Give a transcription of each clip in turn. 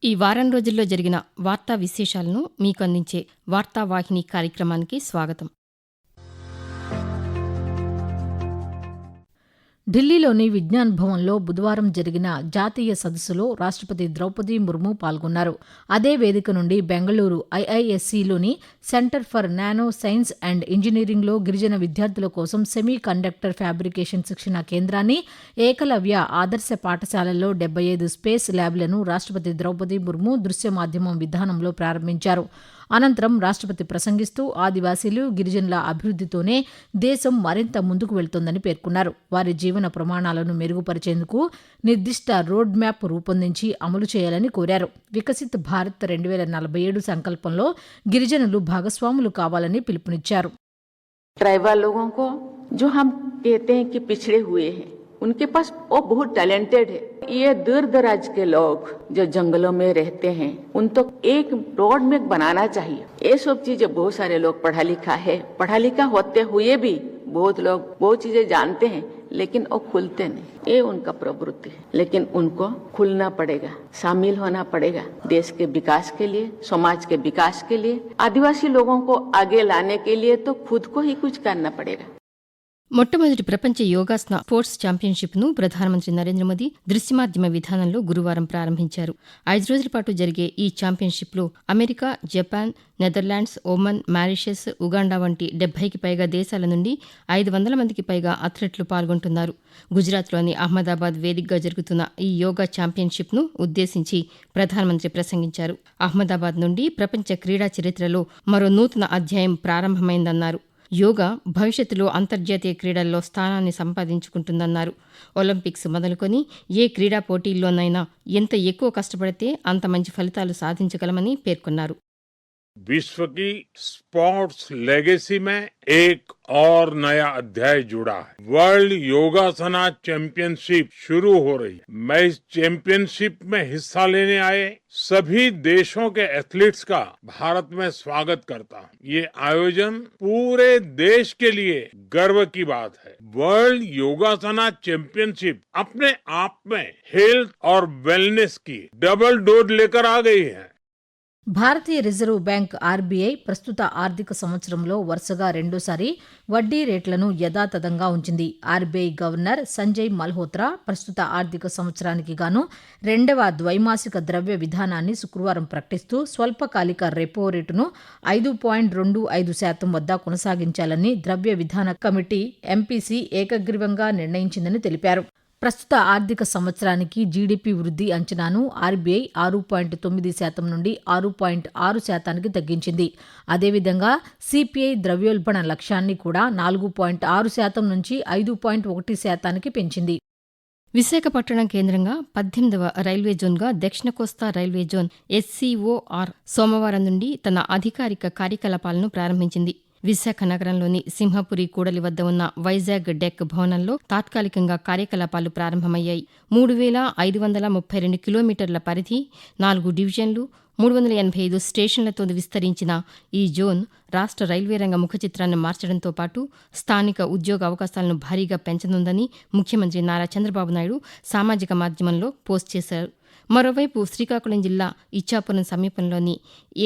ఈ వారం రోజుల్లో జరిగిన వార్తా విశేషాలను మీకు అందించే వార్తావాహిని కార్యక్రమానికి స్వాగతం. ఢిల్లీలోని విజ్ఞాన్ భవన్లో బుధవారం జరిగిన జాతీయ సదస్సులో రాష్ట్రపతి ద్రౌపది ముర్ము పాల్గొన్నారు. అదే వేదిక నుండి బెంగళూరు ఐఐఎస్సిలోని centre for nano science and ఇంజనీరింగ్లో గిరిజన విద్యార్థుల కోసం సెమీ కండక్టర్ ఫ్యాబ్రికేషన్ శిక్షణా కేంద్రాన్ని, ఏకలవ్య ఆదర్శ పాఠశాలల్లో 75 స్పేస్ ల్యాబ్లను రాష్ట్రపతి ద్రౌపది ముర్ము దృశ్య మాధ్యమం విధానంలో ప్రారంభించారు. అనంతరం రాష్ట్రపతి ప్రసంగిస్తూ ఆదివాసీలు, గిరిజనుల అభివృద్ధితోనే దేశం మరింత ముందుకు వెళ్తోందని పేర్కొన్నారు. వారి జీవన ప్రమాణాలను మెరుగుపరిచేందుకు నిర్దిష్ట రోడ్ మ్యాప్ రూపొందించి అమలు చేయాలని కోరారు. వికసిత్ భారత్ 2047 సంకల్పంలో గిరిజనులు భాగస్వాములు కావాలని పిలుపునిచ్చారు. ट्राइबल लोगों को जो हम कहते हैं कि पिछड़े हुए हैं, उनके पास वो बहुत टैलेंटेड है. ये दूर दराज के लोग जो जंगलों में रहते हैं, उन तो एक रोड में बनाना चाहिए. ये सब चीजें बहुत सारे लोग पढ़ा लिखा होते हुए भी बहुत लोग बहुत चीजें जानते हैं, लेकिन वो खुलते नहीं. ये उनका प्रवृत्ति है, लेकिन उनको खुलना पड़ेगा, शामिल होना पड़ेगा. देश के विकास के लिए, समाज के विकास के लिए, आदिवासी लोगों को आगे लाने के लिए तो खुद को ही कुछ करना पड़ेगा. మొట్టమొదటి ప్రపంచ యోగాసన స్పోర్ట్స్ ఛాంపియన్షిప్ను ప్రధానమంత్రి నరేంద్ర మోదీ దృశ్యమాధ్యమ విధానంలో గురువారం ప్రారంభించారు. 5 రోజుల పాటు జరిగే ఈ ఛాంపియన్షిప్లో America, Japan, Netherlands, Oman, Mauritius, Uganda వంటి 70కి పైగా దేశాల నుండి 500 మందికి పైగా అథ్లెట్లు పాల్గొంటున్నారు. గుజరాత్లోని అహ్మదాబాద్ వేదికగా జరుగుతున్న ఈ యోగా ఛాంపియన్షిప్ను ఉద్దేశించి ప్రధానమంత్రి ప్రసంగించారు. అహ్మదాబాద్ నుండి ప్రపంచ క్రీడా చరిత్రలో మరో నూతన అధ్యాయం ప్రారంభమైందన్నారు. యోగా భవిష్యత్తులో అంతర్జాతీయ క్రీడల్లో స్థానాన్ని సంపాదించుకుంటుందన్నారు. ఒలింపిక్స్ మొదలుకొని ఏ క్రీడా పోటీల్లోనైనా ఎంత ఎక్కువ కష్టపడితే అంత మంచి ఫలితాలు సాధించగలమని పేర్కొన్నారు. विश्व की स्पोर्ट्स लेगेसी में एक और नया अध्याय जुड़ा है. वर्ल्ड योगासना चैंपियनशिप शुरू हो रही है. मैं इस चैंपियनशिप में हिस्सा लेने आए सभी देशों के एथलीट्स का भारत में स्वागत करता हूं. ये आयोजन पूरे देश के लिए गर्व की बात है. वर्ल्ड योगासना चैंपियनशिप अपने आप में हेल्थ और वेलनेस की डबल डोज लेकर आ गई है. భారతీయ రిజర్వ్ బ్యాంక్ ఆర్బీఐ ప్రస్తుత ఆర్థిక సంవత్సరంలో వరుసగా రెండోసారి వడ్డీ రేట్లను యథాతథంగా ఉంచింది. ఆర్బీఐ గవర్నర్ సంజయ్ మల్హోత్రా ప్రస్తుత ఆర్థిక సంవత్సరానికి గాను 2వ ద్వైమాసిక ద్రవ్య విధానాన్ని శుక్రవారం ప్రకటిస్తూ స్వల్పకాలిక రెపో రేటును 5.25% వద్ద కొనసాగించాలని ద్రవ్య విధాన కమిటీ ఎంపీసీ ఏకగ్రీవంగా నిర్ణయించిందని తెలిపారు. ప్రస్తుత ఆర్థిక సంవత్సరానికి జీడీపీ వృద్ధి అంచనాను ఆర్బీఐ 6.9% నుండి 6.6% తగ్గించింది. అదేవిధంగా సిపిఐ ద్రవ్యోల్బణ లక్ష్యాన్ని కూడా 4.6% నుంచి 5.1% పెంచింది. విశాఖపట్నం కేంద్రంగా 18వ రైల్వే జోన్గా దక్షిణ కోస్తా రైల్వే జోన్ ఎస్సీఓఆర్ సోమవారం నుండి తన అధికారిక కార్యకలాపాలను ప్రారంభించింది. విశాఖ నగరంలోని సింహపురి కూడలి వద్ద ఉన్న వైజాగ్ డెక్ భవనంలో తాత్కాలికంగా కార్యకలాపాలు ప్రారంభమయ్యాయి. 3,532 కిలోమీటర్ల పరిధి, 4 డివిజన్లు, 385 స్టేషన్లతో విస్తరించిన ఈ జోన్ రాష్ట్ర రైల్వే రంగ ముఖ చిత్రాన్ని మార్చడంతో పాటు స్థానిక ఉద్యోగ అవకాశాలను భారీగా పెంచనుందని ముఖ్యమంత్రి నారా చంద్రబాబు నాయుడు సామాజిక మాధ్యమంలో పోస్ట్ చేశారు. మరోవైపు శ్రీకాకుళం జిల్లా ఇచ్చాపురం సమీపంలోని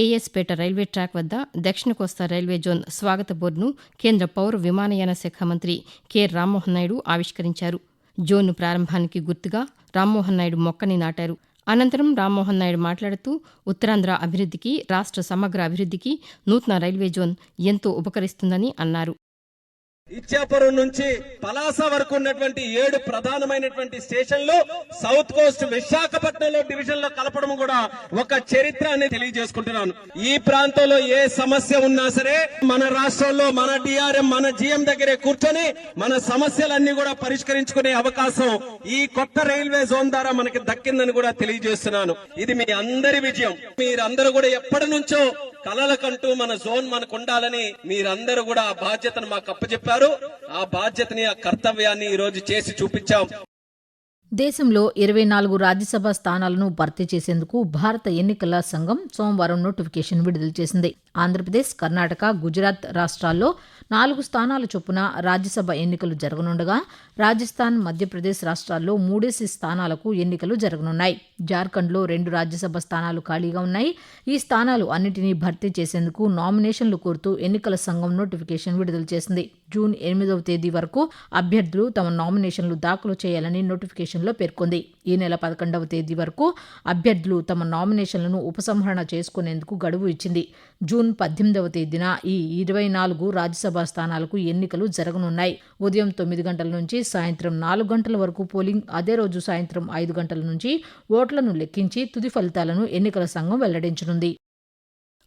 ఏఎస్పేట రైల్వే ట్రాక్ వద్ద దక్షిణ కోస్తా రైల్వే జోన్ స్వాగత బోర్డును కేంద్ర పౌర విమానయాన శాఖ మంత్రి కె రామ్మోహన్ నాయుడు ఆవిష్కరించారు. జోన్ ప్రారంభానికి గుర్తుగా రామ్మోహన్ నాయుడు మొక్కని నాటారు. అనంతరం రామ్మోహన్ నాయుడు మాట్లాడుతూ ఉత్తరాంధ్ర అభివృద్ధికి, రాష్ట్ర సమగ్ర అభివృద్ధికి నూతన రైల్వే జోన్ ఎంతో ఉపకరిస్తుందని అన్నారు. ఇచ్చాపురం నుంచి పలాస వరకు ఉన్నటువంటి 7 ప్రధానమైనటువంటి స్టేషన్లు సౌత్ కోస్ట్ విశాఖపట్నంలో డివిజన్ లో కలపడం కూడా ఒక చరిత్ర అని తెలియజేసుకుంటున్నాను. ఈ ప్రాంతంలో ఏ సమస్య ఉన్నా సరే మన రాష్ట్రంలో మన డిఆర్ఎం, మన జీఎం దగ్గరే కూర్చొని మన సమస్యలన్నీ కూడా పరిష్కరించుకునే అవకాశం ఈ కొత్త రైల్వే జోన్ ద్వారా మనకి దక్కిందని కూడా తెలియజేస్తున్నాను. ఇది మీ అందరి విజయం. మీరందరూ కూడా ఎప్పటి నుంచో కలలకంటూ మన జోన్ మనకు ఉండాలని మీరందరూ కూడా ఆ బాధ్యతను మాకు అప్పచెప్పారు. ఆ బాధ్యతని, ఆ కర్తవ్యాన్ని ఈ రోజు చేసి చూపించాం. దేశంలో 24 రాజ్యసభ స్థానాలను భర్తీ చేసేందుకు భారత ఎన్నికల సంఘం సోమవారం నోటిఫికేషన్ విడుదల చేసింది. ఆంధ్రప్రదేశ్, కర్ణాటక, గుజరాత్ రాష్ట్రాల్లో 4 స్థానాల చొప్పున రాజ్యసభ ఎన్నికలు జరగనుండగా రాజస్థాన్, మధ్యప్రదేశ్ రాష్ట్రాల్లో 3 స్థానాలకు ఎన్నికలు జరగనున్నాయి. జార్ఖండ్లో 2 రాజ్యసభ స్థానాలు ఖాళీగా ఉన్నాయి. ఈ స్థానాలు అన్నింటినీ భర్తీ చేసేందుకు నామినేషన్లు కోరుతూ ఎన్నికల సంఘం నోటిఫికేషన్ విడుదల చేసింది. జూన్ 8వ తేదీ వరకు అభ్యర్థులు తమ నామినేషన్లు దాఖలు చేయాలని నోటిఫికేషన్లో పేర్కొంది. ఈ నెల 11వ తేదీ వరకు అభ్యర్థులు తమ నామినేషన్లను ఉపసంహరణ చేసుకునేందుకు గడువు ఇచ్చింది. జూన్ 18వ తేదీన ఈ 24 రాజ్యసభ స్థానాలకు ఎన్నికలు జరగనున్నాయి. ఉదయం 9 గంటల నుంచి సాయంత్రం 4 గంటల వరకు పోలింగ్, అదే రోజు సాయంత్రం 5 గంటల నుంచి ఓట్లను లెక్కించి తుది ఫలితాలను ఎన్నికల సంఘం వెల్లడించనుంది.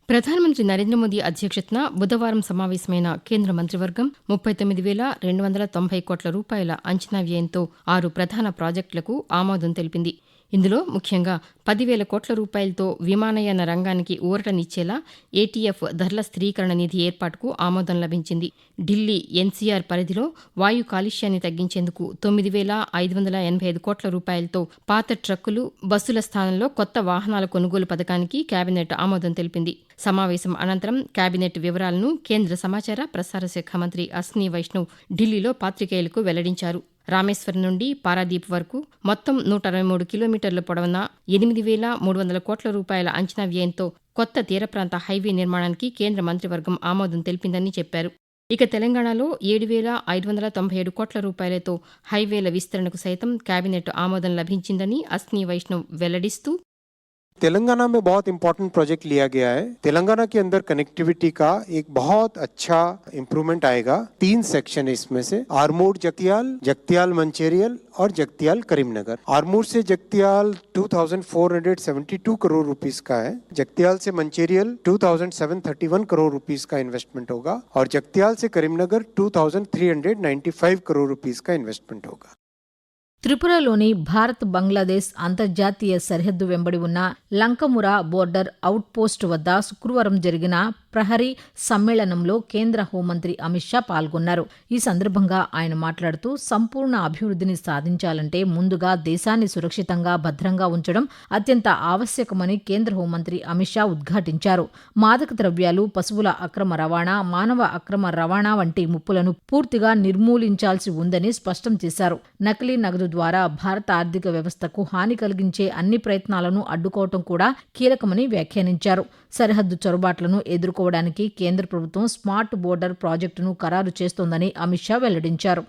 ప్రధానమంత్రి నరేంద్ర మోదీ అధ్యక్షతన బుధవారం సమావేశమైన కేంద్ర మంత్రివర్గం 39,290 కోట్ల రూపాయల అంచనా వ్యయంతో 6 ప్రధాన ప్రాజెక్టులకు ఆమోదం తెలిపింది. ఇందులో ముఖ్యంగా 10,000 కోట్ల రూపాయలతో విమానయాన రంగానికి ఊరటనిచ్చేలా ఏటీఎఫ్ ధరల స్థిరీకరణ నిధి ఏర్పాటుకు ఆమోదం లభించింది. ఢిల్లీ ఎన్సీఆర్ పరిధిలో వాయు కాలుష్యాన్ని తగ్గించేందుకు 9,585 కోట్ల రూపాయలతో పాత ట్రక్కులు, బస్సుల స్థానంలో కొత్త వాహనాల కొనుగోలు పథకానికి కేబినెట్ ఆమోదం తెలిపింది. సమావేశం అనంతరం కేబినెట్ వివరాలను కేంద్ర సమాచార ప్రసార శాఖ మంత్రి అశ్విని వైష్ణవ్ ఢిల్లీలో పాతికేయులకు వెల్లడించారు. రామేశ్వరం నుండి పారాదీప్ వరకు మొత్తం 163 కిలోమీటర్ల పొడవున 8,300 కోట్ల రూపాయల అంచనా వ్యయంతో కొత్త తీర ప్రాంత హైవే నిర్మాణానికి కేంద్ర మంత్రివర్గం ఆమోదం తెలిపిందని చెప్పారు. ఇక తెలంగాణలో 7,597 కోట్ల రూపాయలతో హైవేల విస్తరణకు సైతం కేబినెట్ ఆమోదం లభించిందని అశ్విని వైష్ణవ్ వెల్లడిస్తూ, तेलंगाना में बहुत इंपॉर्टेंट प्रोजेक्ट लिया गया है. तेलंगाना के अंदर कनेक्टिविटी का एक बहुत अच्छा इम्प्रूवमेंट आएगा. 3 सेक्शन है इसमें से, आरमूर जगतियाल, जगतियाल मंचेरियल और जगतियाल करीमनगर. आरमूर से जगतियाल 2,472 करोड़ रुपीस का है. जगतियाल से मंचेरियल 2,731 करोड़ रुपीस का इन्वेस्टमेंट होगा और जगतियाल से करीमनगर 2,395 करोड़ रुपीस का इन्वेस्टमेंट होगा. త్రిపురలోని భారత్ బంగ్లాదేశ్ అంతర్జాతీయ సరిహద్దు వెంబడి ఉన్న లంకమురా బోర్డర్ అవుట్ పోస్ట్ వద్ద శుక్రవారం జరిగిన ప్రహరీ సమ్మేళనంలో కేంద్ర హోంమంత్రి అమిత్ షా పాల్గొన్నారు. ఈ సందర్భంగా ఆయన మాట్లాడుతూ, సంపూర్ణ అభివృద్ధిని సాధించాలంటే ముందుగా దేశాన్ని సురక్షితంగా, భద్రంగా ఉంచడం అత్యంత ఆవశ్యకమని కేంద్ర హోంమంత్రి అమిత్ షా ఉద్ఘాటించారు. మాదక ద్రవ్యాలు, పశువుల అక్రమ రవాణా, మానవ అక్రమ రవాణా వంటి ముప్పులను పూర్తిగా నిర్మూలించాల్సి ఉందని స్పష్టం చేశారు. నకిలీ నగదు ద్వారా భారత ఆర్థిక వ్యవస్థకు హాని కలిగించే అన్ని ప్రయత్నాలను అడ్డుకోవటం కూడా కీలకమని వ్యాఖ్యానించారు. సరిహద్దు చొరబాట్లను ఎదుర్కోవడానికి కేంద్ర ప్రభుత్వం స్మార్ట్ బోర్డర్ ప్రాజెక్టును ఖరారు చేస్తోందని అమిత్ షా వెల్లడించారు.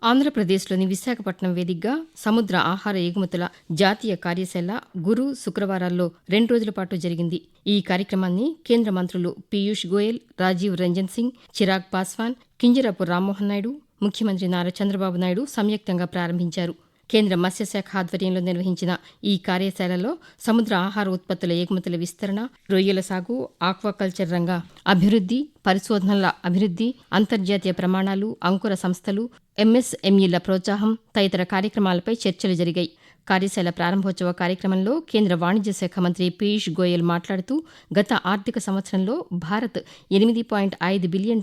ఆంధ్రప్రదేశ్లోని విశాఖపట్నం వేదికగా సముద్ర ఆహార ఎగుమతుల జాతీయ కార్యశాల గురు, శుక్రవారాల్లో 2 రోజుల పాటు జరిగింది. ఈ కార్యక్రమాన్ని కేంద్ర మంత్రులు పీయూష్ గోయల్, రాజీవ్ రంజన్ సింగ్, చిరాగ్ పాస్వాన్, కింజరాపు రామ్మోహన్ నాయుడు, ముఖ్యమంత్రి నారా చంద్రబాబు నాయుడు సంయుక్తంగా ప్రారంభించారు. కేంద్ర మత్స్యశాఖ ఆధ్వర్యంలో నిర్వహించిన ఈ కార్యశాలలో సముద్ర ఆహార ఉత్పత్తుల ఎగుమతుల విస్తరణ, రొయ్యల సాగు, ఆక్వాకల్చర్ రంగ అభివృద్ధి, పరిశోధనల అభివృద్ధి, అంతర్జాతీయ ప్రమాణాలు, అంకుర సంస్థలు, ఎంఎస్ఎంఈల ప్రోత్సాహం తదితర కార్యక్రమాలపై చర్చలు జరిగాయి. కార్యశాల ప్రారంభోత్సవ కార్యక్రమంలో కేంద్ర వాణిజ్య శాఖ మంత్రి పీయూష్ గోయల్ మాట్లాడుతూ, గత ఆర్థిక సంవత్సరంలో భారత్ $8.5 బిలియన్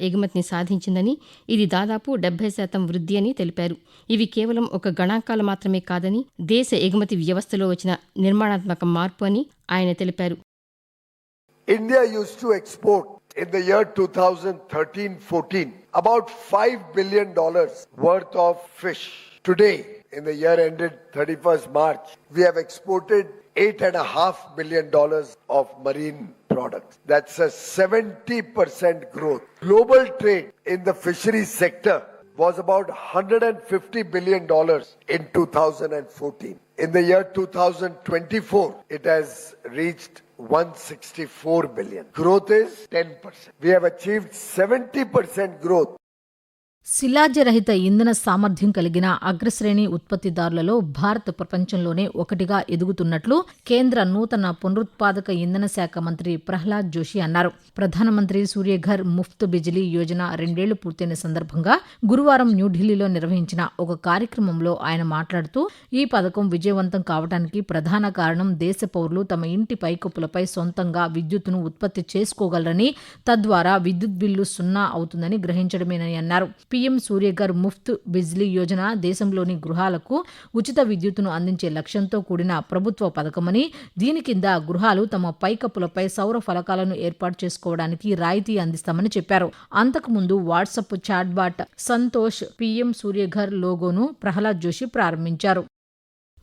ఎగుమతిని సాధించిందని, ఇది దాదాపు 70% వృద్ధి అని తెలిపారు. ఇవి కేవలం ఒక గణాంకాలు మాత్రమే కాదని, దేశ ఎగుమతి వ్యవస్థలో వచ్చిన నిర్మాణాత్మక మార్పు అని ఆయన తెలిపారు. India used to export in the year 2013-14 about $5 billion worth of fish. Today, in the year ended 31st March, we have exported $8.5 billion of marine products. That's a 70% growth. Global trade in the fisheries sector was about $150 billion in 2014. In the year 2024, it has reached $164 billion. Growth is 10%. We have achieved 70% growth. శిలాజరహిత ఇంధన సామర్థ్యం కలిగిన అగ్రశ్రేణి ఉత్పత్తిదారులలో భారత్ ప్రపంచంలోనే ఒకటిగా ఎదుగుతున్నట్లు కేంద్ర నూతన పునరుత్పాదక ఇంధన శాఖ మంత్రి ప్రహ్లాద్ జోషి అన్నారు. ప్రధానమంత్రి సూర్యఘర్ ముఫ్త్ బిజిలీ యోజన 2 ఏళ్లు పూర్తయిన సందర్భంగా గురువారం న్యూఢిల్లీలో నిర్వహించిన ఒక కార్యక్రమంలో ఆయన మాట్లాడుతూ, ఈ పథకం విజయవంతం కావడానికి ప్రధాన కారణం దేశ పౌరులు తమ ఇంటి పైకప్పులపై సొంతంగా విద్యుత్తును ఉత్పత్తి చేసుకోగలరని, తద్వారా విద్యుత్ బిల్లు 0 అవుతుందని గ్రహించడమేనని అన్నారు. పీఎం సూర్యఘర్ ముఫ్త్ బిజ్లీ యోజన దేశంలోని గృహాలకు ఉచిత విద్యుత్తును అందించే లక్ష్యంతో కూడిన ప్రభుత్వ పథకమని, దీని కింద గృహాలు తమ పైకప్పులపై సౌర ఫలకాలను ఏర్పాటు చేసుకోవడానికి రాయితీ అందిస్తామని చెప్పారు. అంతకుముందు WhatsApp chatbot Santosh PM Suryaghar లోగోను ప్రహ్లాద్ జోషి ప్రారంభించారు.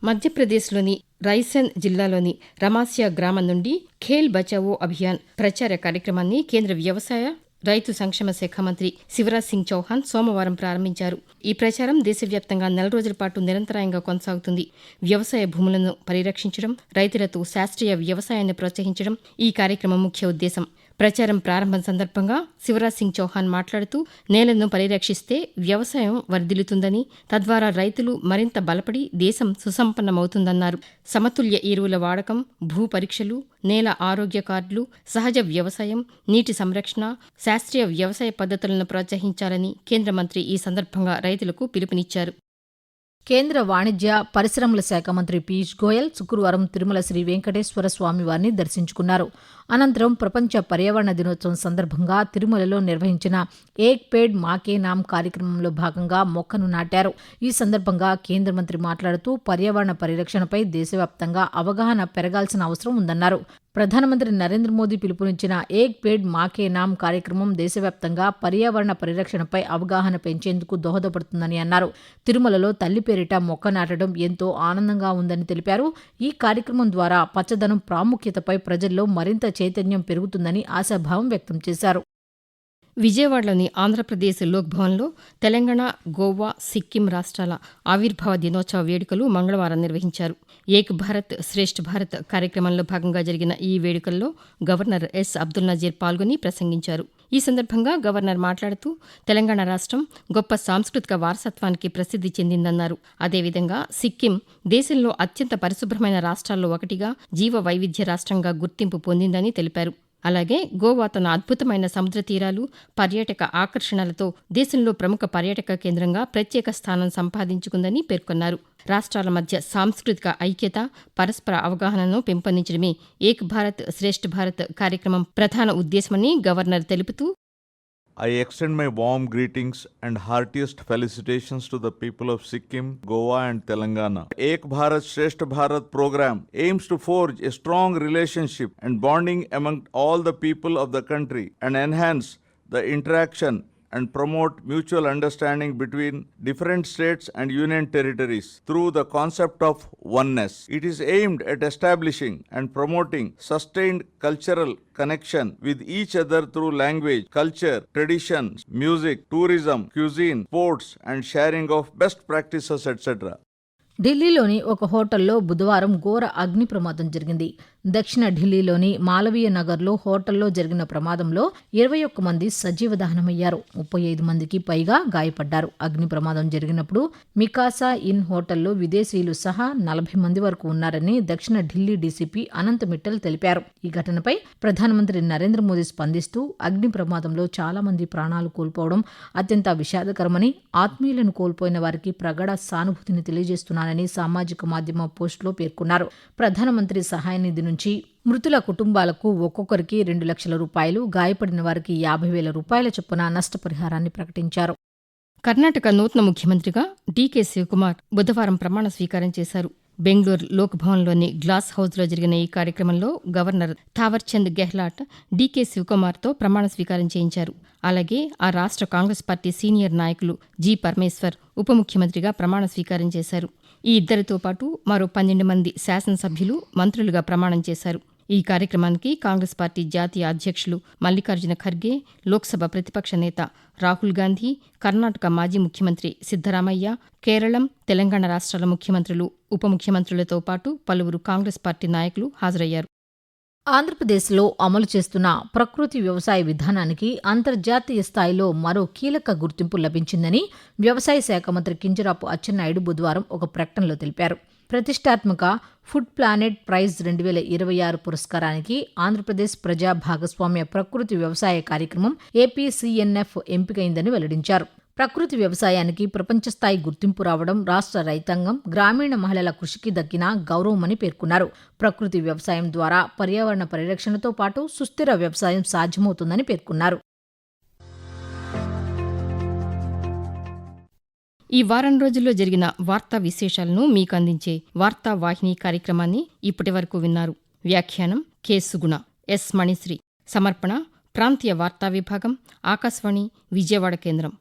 మధ్యప్రదేశ్లోని రైసెన్ జిల్లాలోని రమాస్యా గ్రామం నుండి ఖేల్ బచావో అభియాన్ ప్రచార కార్యక్రమాన్ని కేంద్ర వ్యవసాయ, రైతు సంక్షేమ శాఖ మంత్రి శివరాజ్ సింగ్ చౌహాన్ సోమవారం ప్రారంభించారు. ఈ ప్రచారం దేశవ్యాప్తంగా 4 రోజుల పాటు నిరంతరాయంగా కొనసాగుతుంది. వ్యవసాయ భూములను పరిరక్షించడం, రైతులతో శాస్త్రీయ వ్యవసాయాన్ని ప్రోత్సహించడం ఈ కార్యక్రమం ముఖ్య ఉద్దేశం. ప్రచారం ప్రారంభం సందర్భంగా శివరాజ్ సింగ్ చౌహాన్ మాట్లాడుతూ, నేలను పరిరక్షిస్తే వ్యవసాయం వర్ధిల్లుతుందని, తద్వారా రైతులు మరింత బలపడి దేశం సుసంపన్నమవుతుందన్నారు. సమతుల్య ఎరువుల వాడకం, భూ పరీక్షలు, నేల ఆరోగ్య కార్డులు, సహజ వ్యవసాయం, నీటి సంరక్షణ, శాస్త్రీయ వ్యవసాయ పద్ధతులను ప్రోత్సహించాలని కేంద్ర మంత్రి ఈ సందర్భంగా రైతులకు పిలుపునిచ్చారు. కేంద్ర వాణిజ్య పరిశ్రమల శాఖ మంత్రి పీయూష్ గోయల్ శుక్రవారం తిరుమల శ్రీ వెంకటేశ్వర స్వామివారిని దర్శించుకున్నారు. అనంతరం ప్రపంచ పర్యావరణ దినోత్సవం సందర్భంగా తిరుమలలో నిర్వహించిన ఏక్ పేడ్ మాకే నామ్ కార్యక్రమంలో భాగంగా మొక్కను నాటారు. ఈ సందర్భంగా కేంద్ర మంత్రి మాట్లాడుతూ, పర్యావరణ పరిరక్షణపై దేశవ్యాప్తంగా అవగాహన పెరగాల్సిన అవసరం ఉందన్నారు. ప్రధానమంత్రి నరేంద్ర మోదీ పిలుపునిచ్చిన ఏక్ పేడ్ మాకే నామ్ కార్యక్రమం దేశవ్యాప్తంగా పర్యావరణ పరిరక్షణపై అవగాహన పెంచేందుకు దోహదపడుతుందని అన్నారు. తిరుమలలో తల్లి పేరిట మొక్క నాటడం ఎంతో ఆనందంగా ఉందని తెలిపారు. ఈ కార్యక్రమం ద్వారా పచ్చదనం ప్రాముఖ్యతపై ప్రజల్లో మరింత చైతన్యం పెరుగుతుందని ఆశాభావం వ్యక్తం చేశారు. విజయవాడలోని ఆంధ్రప్రదేశ్ లోక్ భవన్లో తెలంగాణ, గోవా, సిక్కిం రాష్ట్రాల ఆవిర్భావ దినోత్సవ వేడుకలు మంగళవారం నిర్వహించారు. ఏక్ భారత్ శ్రేష్ఠ్ భారత్ కార్యక్రమంలో భాగంగా జరిగిన ఈ వేడుకల్లో గవర్నర్ ఎస్ అబ్దుల్ నజీర్ పాల్గొని ప్రసంగించారు. ఈ సందర్భంగా గవర్నర్ మాట్లాడుతూ, తెలంగాణ రాష్ట్రం గొప్ప సాంస్కృతిక వారసత్వానికి ప్రసిద్ధి చెందిందన్నారు. అదేవిధంగా సిక్కిం దేశంలో అత్యంత పరిశుభ్రమైన రాష్ట్రాల్లో ఒకటిగా, జీవ వైవిధ్య రాష్ట్రంగా గుర్తింపు పొందిందని తెలిపారు. అలాగే గోవా తన అద్భుతమైన సముద్ర తీరాలు, పర్యాటక ఆకర్షణలతో దేశంలో ప్రముఖ పర్యాటక కేంద్రంగా ప్రత్యేక స్థానం సంపాదించుకుందని పేర్కొన్నారు. రాష్ట్రాల మధ్య సాంస్కృతిక ఐక్యత, పరస్పర అవగాహనను పెంపొందించడమే ఏక్ భారత్ శ్రేష్ఠ్ భారత్ కార్యక్రమం ప్రధాన ఉద్దేశమని గవర్నర్ తెలుపుతూ, I extend my warm greetings and heartiest felicitations to the people of Sikkim, Goa and Telangana. Ek Bharat Shresth Bharat program aims to forge a strong relationship and bonding among all the people of the country and enhance the interaction and promote mutual understanding between different states and union territories through the concept of oneness. It is aimed at establishing and promoting sustained cultural connection with each other through language, culture, traditions, music, tourism, cuisine, sports and sharing of best practices, etc. ఢిల్లీలోని ఒక హోటల్లో బుధవారం ఘోర అగ్ని ప్రమాదం జరిగింది. దక్షిణ ఢిల్లీలోని మాలవీయ నగర్లో హోటల్లో జరిగిన ప్రమాదంలో 21 మంది సజీవ దహనమయ్యారు. 35 మందికి పైగా గాయపడ్డారు. అగ్ని ప్రమాదం జరిగినప్పుడు మికాసా ఇన్ హోటల్లో విదేశీయులు సహా 40 మంది వరకు ఉన్నారని దక్షిణ ఢిల్లీ డీసీపీ అనంత్ మిట్టల్ తెలిపారు. ఈ ఘటనపై ప్రధానమంత్రి నరేంద్ర మోదీ స్పందిస్తూ, అగ్ని ప్రమాదంలో చాలా మంది ప్రాణాలు కోల్పోవడం అత్యంత విషాదకరమని, ఆత్మీయులను కోల్పోయిన వారికి ప్రగాఢ సానుభూతిని తెలియజేస్తున్నానని సామాజిక మాధ్యమ పోస్టులో పేర్కొన్నారు. ప్రధానమంత్రి సహాయ నిధి నుంచి మృతుల కుటుంబాలకు ఒక్కొక్కరికి 2 లక్షల రూపాయలు, గాయపడిన వారికి 50,000 రూపాయల చొప్పున నష్టపరిహారాన్ని ప్రకటించారు. కర్ణాటక నూతన ముఖ్యమంత్రిగా డీకే శివకుమార్ బుధవారం ప్రమాణ స్వీకారం చేశారు. బెంగళూరు లోక్ భవన్లోని గ్లాస్ హౌస్లో జరిగిన ఈ కార్యక్రమంలో గవర్నర్ థావర్చంద్ గెహ్లాట్ డీకే శివకుమార్తో ప్రమాణ స్వీకారం చేయించారు. అలాగే ఆ రాష్ట్ర కాంగ్రెస్ పార్టీ సీనియర్ నాయకులు జి పరమేశ్వర్ ఉప ముఖ్యమంత్రిగా ప్రమాణ స్వీకారం చేశారు. ఈ ఇద్దరితో పాటు మరో 12 మంది శాసనసభ్యులు, మంత్రులుగా ప్రమాణం చేశారు. ఈ కార్యక్రమానికి కాంగ్రెస్ పార్టీ జాతీయ అధ్యక్షులు మల్లికార్జున ఖర్గే, లోక్సభ ప్రతిపక్ష నేత రాహుల్ గాంధీ, కర్ణాటక మాజీ ముఖ్యమంత్రి సిద్దరామయ్య, కేరళం, తెలంగాణ రాష్ట్రాల ముఖ్యమంత్రులు, ఉప ముఖ్యమంత్రులతో పాటు పలువురు కాంగ్రెస్ పార్టీ నాయకులు హాజరయ్యారు. ఆంధ్రప్రదేశ్లో అమలు చేస్తున్న ప్రకృతి వ్యవసాయ విధానానికి అంతర్జాతీయ స్థాయిలో మరో కీలక గుర్తింపు లభించిందని వ్యవసాయ శాఖ మంత్రి కింజరాపు అచ్చెన్నాయుడు బుధవారం ఒక ప్రకటనలో తెలిపారు. ప్రతిష్టాత్మక ఫుడ్ ప్లానెట్ ప్రైజ్ 2026 పురస్కారానికి ఆంధ్రప్రదేశ్ ప్రజా భాగస్వామ్య ప్రకృతి వ్యవసాయ కార్యక్రమం ఏపీసీఎన్ఎఫ్ ఎంపికైందని వెల్లడించారు. ప్రకృతి వ్యవసాయానికి ప్రపంచస్థాయి గుర్తింపు రావడం రాష్ట్ర రైతాంగం, గ్రామీణ మహిళల కృషికి దక్కిన గౌరవమని పేర్కొన్నారు. ప్రకృతి వ్యవసాయం ద్వారా పర్యావరణ పరిరక్షణతో పాటు సుస్థిర వ్యవసాయం సాధ్యమవుతుందని పేర్కొన్నారు. ఈ వారం రోజుల్లో జరిగిన వార్తా విశేషాలను మీకు అందించే వార్తా వాహిని కార్యక్రమాన్ని ఇప్పటివరకు విన్నారు. వ్యాఖ్యానం కె సుగుణ, ఎస్ మణిశ్రీ. సమర్పణ ప్రాంతీయ వార్తా విభాగం, ఆకాశవాణి విజయవాడ కేంద్రం.